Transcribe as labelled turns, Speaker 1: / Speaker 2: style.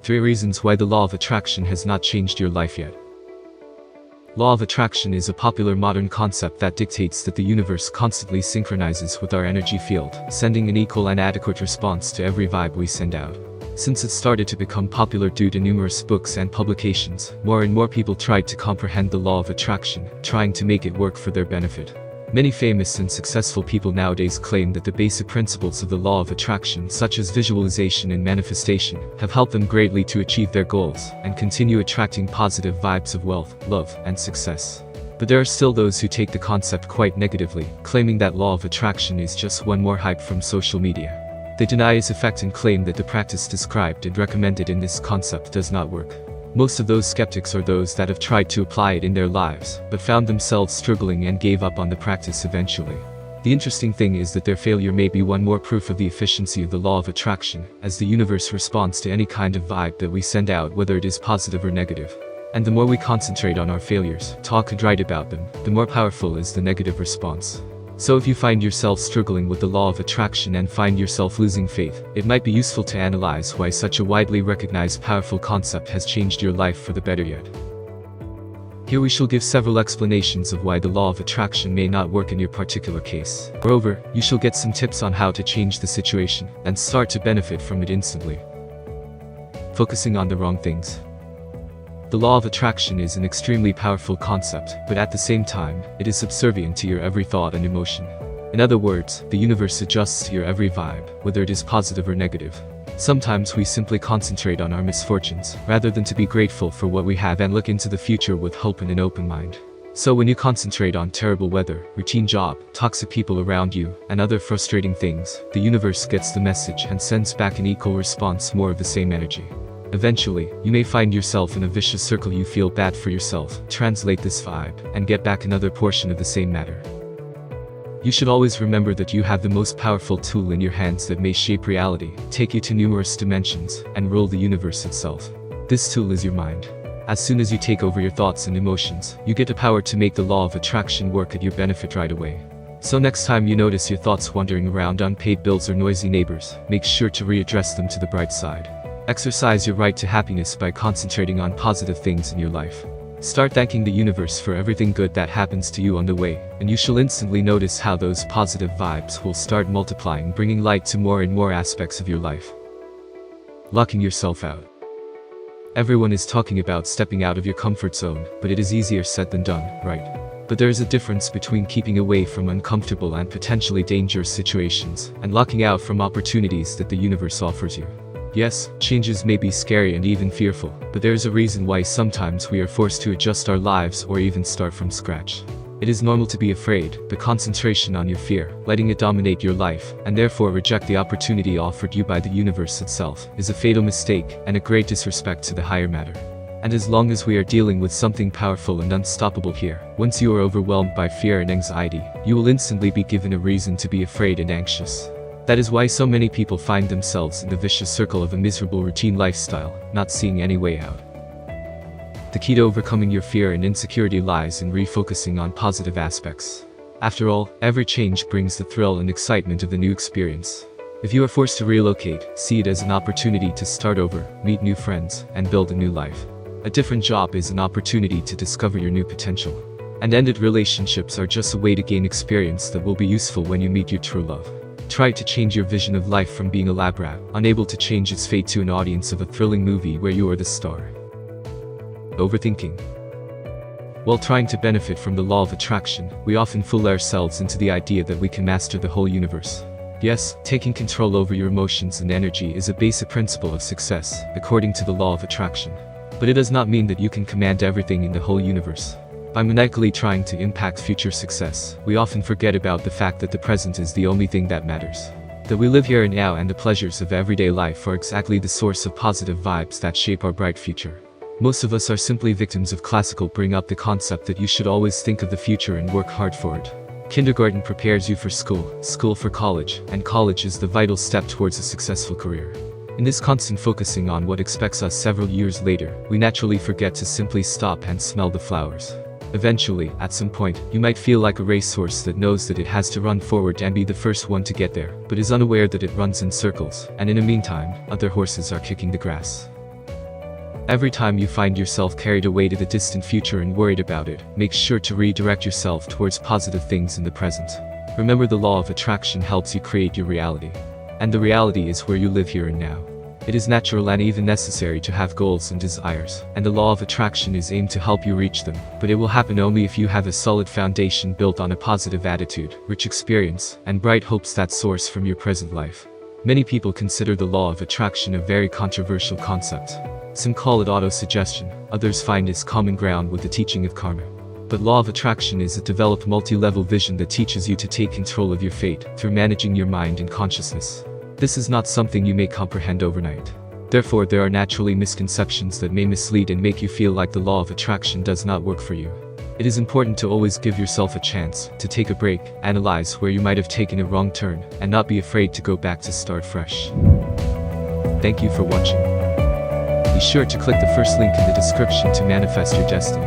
Speaker 1: 3 reasons why the law of attraction has not changed your life yet. Law of attraction is a popular modern concept that dictates that the universe constantly synchronizes with our energy field, sending an equal and adequate response to every vibe we send out. Since it started to become popular due to numerous books and publications, more and more people tried to comprehend the law of attraction, trying to make it work for their benefit. Many famous and successful people nowadays claim that the basic principles of the law of attraction, such as visualization and manifestation, have helped them greatly to achieve their goals and continue attracting positive vibes of wealth, love, and success. But there are still those who take the concept quite negatively, claiming that law of attraction is just one more hype from social media. They deny its effect and claim that the practice described and recommended in this concept does not work. Most of those skeptics are those that have tried to apply it in their lives, but found themselves struggling and gave up on the practice eventually. The interesting thing is that their failure may be one more proof of the efficiency of the law of attraction, as the universe responds to any kind of vibe that we send out, whether it is positive or negative. And the more we concentrate on our failures, talk and write about them, the more powerful is the negative response. So if you find yourself struggling with the law of attraction and find yourself losing faith, it might be useful to analyze why such a widely recognized powerful concept has changed your life for the better yet. Here we shall give several explanations of why the law of attraction may not work in your particular case. Moreover, you shall get some tips on how to change the situation and start to benefit from it instantly. Focusing on the wrong things. The law of attraction is an extremely powerful concept, but at the same time, it is subservient to your every thought and emotion. In other words, the universe adjusts to your every vibe, whether it is positive or negative. Sometimes we simply concentrate on our misfortunes, rather than to be grateful for what we have and look into the future with hope and an open mind. So when you concentrate on terrible weather, routine job, toxic people around you, and other frustrating things, the universe gets the message and sends back an equal response, more of the same energy. Eventually, you may find yourself in a vicious circle. You feel bad for yourself, translate this vibe, and get back another portion of the same matter. You should always remember that you have the most powerful tool in your hands that may shape reality, take you to numerous dimensions, and rule the universe itself. This tool is your mind. As soon as you take over your thoughts and emotions, you get the power to make the law of attraction work at your benefit right away. So next time you notice your thoughts wandering around, unpaid bills or noisy neighbors, make sure to readdress them to the bright side. Exercise your right to happiness by concentrating on positive things in your life. Start thanking the universe for everything good that happens to you on the way, and you shall instantly notice how those positive vibes will start multiplying, bringing light to more and more aspects of your life. Locking yourself out. Everyone is talking about stepping out of your comfort zone, but it is easier said than done, right? But there is a difference between keeping away from uncomfortable and potentially dangerous situations, and locking out from opportunities that the universe offers you. Yes, changes may be scary and even fearful, but there is a reason why sometimes we are forced to adjust our lives or even start from scratch. It is normal to be afraid, but concentration on your fear, letting it dominate your life, and therefore reject the opportunity offered you by the universe itself, is a fatal mistake and a great disrespect to the higher matter. And as long as we are dealing with something powerful and unstoppable here, once you are overwhelmed by fear and anxiety, you will instantly be given a reason to be afraid and anxious. That is why so many people find themselves in the vicious circle of a miserable routine lifestyle, not seeing any way out. The key to overcoming your fear and insecurity lies in refocusing on positive aspects. After all, every change brings the thrill and excitement of the new experience. If you are forced to relocate, see it as an opportunity to start over, meet new friends, and build a new life. A different job is an opportunity to discover your new potential. And ended relationships are just a way to gain experience that will be useful when you meet your true love. Try to change your vision of life from being a lab rat, unable to change its fate, to an audience of a thrilling movie where you are the star. Overthinking. While trying to benefit from the law of attraction, we often fool ourselves into the idea that we can master the whole universe. Yes, taking control over your emotions and energy is a basic principle of success, according to the law of attraction. But it does not mean that you can command everything in the whole universe. By maniacally trying to impact future success, we often forget about the fact that the present is the only thing that matters. That we live here and now, and the pleasures of everyday life are exactly the source of positive vibes that shape our bright future. Most of us are simply victims of classical bring up the concept that you should always think of the future and work hard for it. Kindergarten prepares you for school, school for college, and college is the vital step towards a successful career. In this constant focusing on what expects us several years later, we naturally forget to simply stop and smell the flowers. Eventually, at some point, you might feel like a racehorse that knows that it has to run forward and be the first one to get there, but is unaware that it runs in circles, and in the meantime, other horses are kicking the grass. Every time you find yourself carried away to the distant future and worried about it, make sure to redirect yourself towards positive things in the present. Remember, the law of attraction helps you create your reality. And the reality is where you live here and now. It is natural and even necessary to have goals and desires, and the law of attraction is aimed to help you reach them, but it will happen only if you have a solid foundation built on a positive attitude, rich experience, and bright hopes that source from your present life. Many people consider the law of attraction a very controversial concept. Some call it auto-suggestion, others find its common ground with the teaching of karma. But law of attraction is a developed multi-level vision that teaches you to take control of your fate through managing your mind and consciousness. This is not something you may comprehend overnight. Therefore, there are naturally misconceptions that may mislead and make you feel like the law of attraction does not work for you. It is important to always give yourself a chance to take a break, analyze where you might have taken a wrong turn, and not be afraid to go back to start fresh. Thank you for watching. Be sure to click the first link in the description to manifest your destiny.